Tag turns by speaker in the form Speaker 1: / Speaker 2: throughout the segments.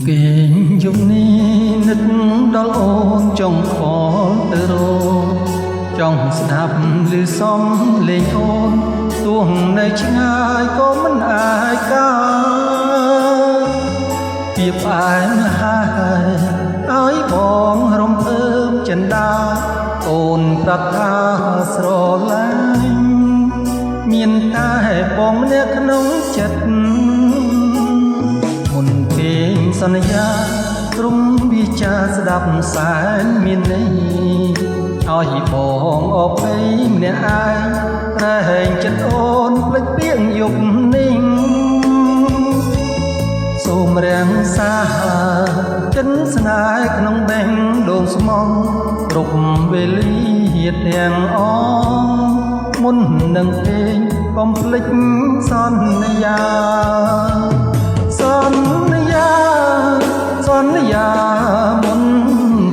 Speaker 1: គេយប់នេះនឹកដល់អូនចង់ខលទៅរកចង់ស្ដាប់ឮសំលេងអូនទោះនៅឆ្ងាយក៏មិនអាចកើតពីផ្អែមហើយឲ្យបងរំភើបចិន្តាអូនប្រាប់ថាស្រឡាញ់មានតែបងម្នាក់ក្នុងចិត្តមុនគេសន្យាទ្រង់វាចាស្ដាប់សែនមានន័យឲ្យបងអបអីម្នាក់ឯងរែងចិត្តអូនភ្លេចពាក្យយប់នេះសូមរាំងសាចិនស្នេហ៍ក្នុងបេះដូងស្មងគ្រប់វេលាទាំងអងមុននឹងពេញកុំភ្លេចសន្យាសន្យាមុន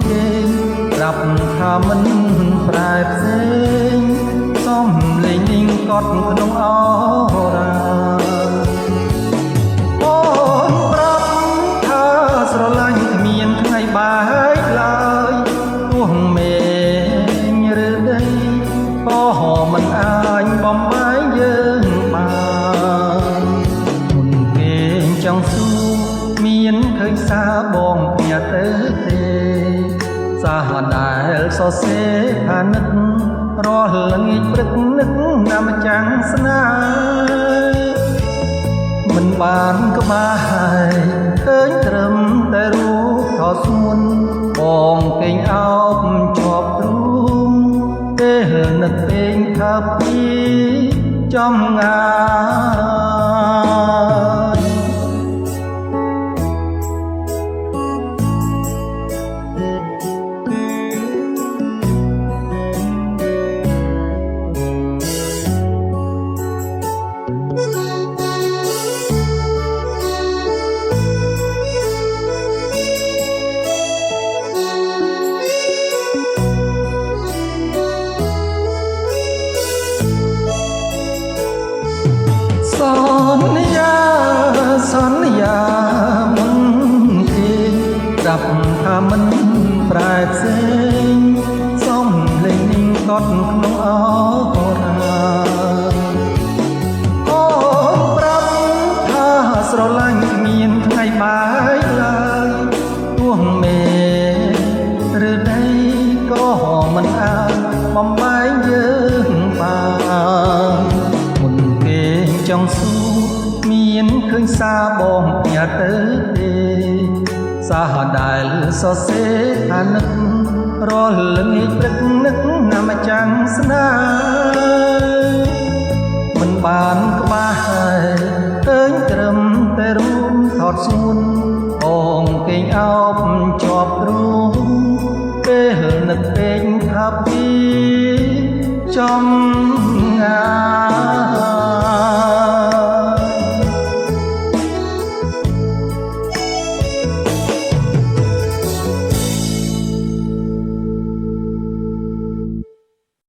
Speaker 1: គេប្រាប់ថាមិនប្រែផ្សេងសំលេងនេះកត់ក្នុងអរាអូនប្រាប់ថាស្រឡាញ់គ្មានថ្ងៃបែកឡើយទោះមេញឬដីក៏មិនអាចបំបែកយើងបានមុនគេចង់សួរមានឃើញសារបងផ្ញើទៅទេសារដែលសរសេរថានឹករាល់ល្ងាចព្រឹកនឹកណាម្ចាំងស្នេហ៍មិនបានក្បែរឃើញត្រឹមតែរូបថតស្មុនបងពេញអោបជាប់រួមពេលនឹកពេញថាពីចំងាយសន្យាមុនគេប្រាប់ថាមិនប្រែផ្សេងសំលេងនេះកត់ក្នុងអរាអូនប្រាប់ថាស្រឡាញ់គ្មានថ្ងៃបែកឡើយទោះមេឬដីក៏មិនអាចបំបែកយើងបានមុនគេចង់សួរមានឃើញសារបងផ្ញើទៅទេសារដែលសរសេរថានឹករាល់ល្ងាចព្រឹកនឹកណាម្ចាំងស្នេហ៍មិនបានក្បែរឃើញត្រឹមតែរូបថតស្មុនបងគេងអោ